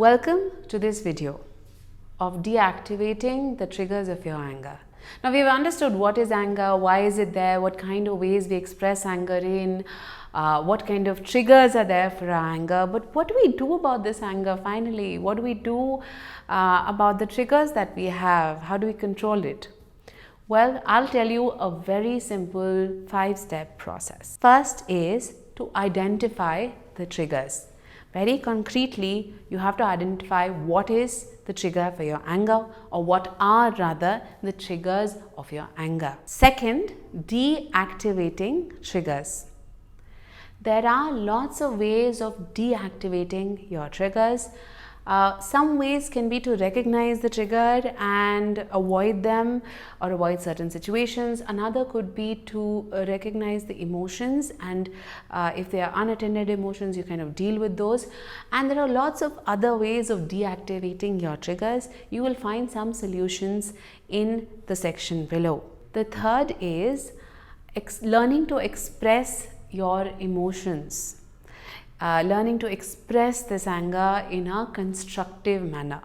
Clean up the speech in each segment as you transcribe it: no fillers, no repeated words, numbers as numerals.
Welcome to this video of deactivating the triggers of your anger. Now we've understood what is anger, why is it there, what kind of ways we express anger in, what kind of triggers are there for our anger, but what do we do about this anger finally? What do we do about the triggers that we have? How do we control it? Well, I'll tell you a very simple 5-step process. First is to identify the triggers. Very concretely, you have to identify what is the trigger for your anger, or what are rather the triggers of your anger. Second, deactivating triggers. There are lots of ways of deactivating your triggers. Some ways can be to recognize the trigger and avoid them or avoid certain situations. Another could be to recognize the emotions, and if they are unattended emotions, you kind of deal with those. And there are lots of other ways of deactivating your triggers. You will find some solutions in the section below. The third is learning to express your emotions. Learning to express this anger in a constructive manner.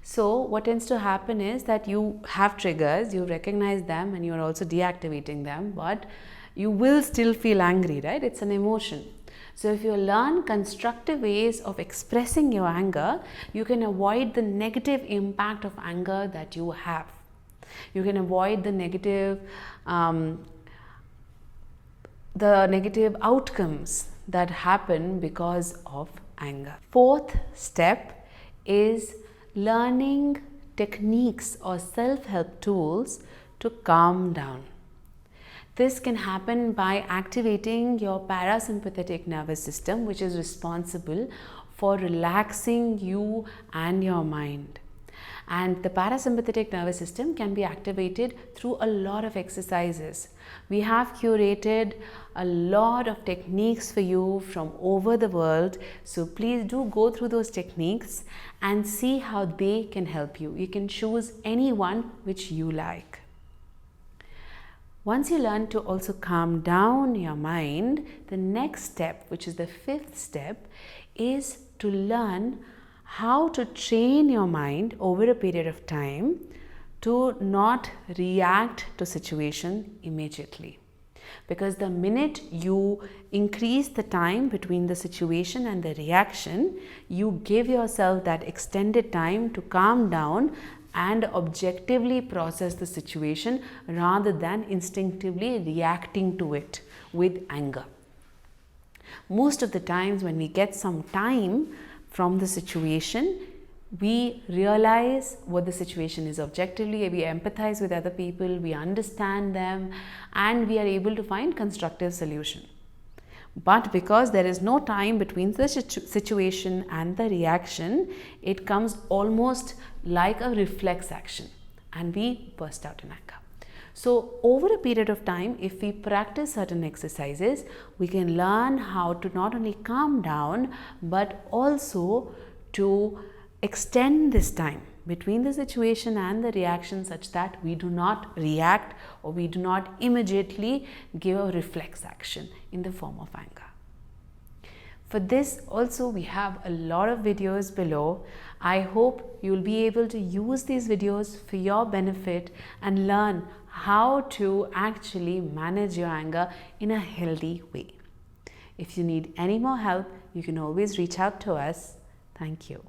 So what tends to happen is that you have triggers, you recognize them, and you're also deactivating them, but you will still feel angry, right? It's an emotion. So if you learn constructive ways of expressing your anger, you can avoid the negative impact of anger that you have. You can avoid the negative outcomes that happen because of anger. Fourth step is learning techniques or self-help tools to calm down. This can happen by activating your parasympathetic nervous system, which is responsible for relaxing you and your mind. And the parasympathetic nervous system can be activated through a lot of exercises. We have curated a lot of techniques for you from over the world. So please do go through those techniques and see how they can help you. You can choose any one which you like. Once you learn to also calm down your mind, the next step, which is the 5th step, is to learn how to train your mind over a period of time to not react to situation immediately. Because the minute you increase the time between the situation and the reaction, you give yourself that extended time to calm down and objectively process the situation rather than instinctively reacting to it with anger. Most of the times when we get some time from the situation, we realize what the situation is objectively, we empathize with other people, we understand them, and we are able to find constructive solution. But because there is no time between the situation and the reaction, it comes almost like a reflex action and we burst out in anger. So over a period of time, if we practice certain exercises, we can learn how to not only calm down, but also to extend this time between the situation and the reaction such that we do not react or we do not immediately give a reflex action in the form of anger. For this also we have a lot of videos below. I hope you will be able to use these videos for your benefit and learn how to actually manage your anger in a healthy way. If you need any more help, you can always reach out to us. Thank you.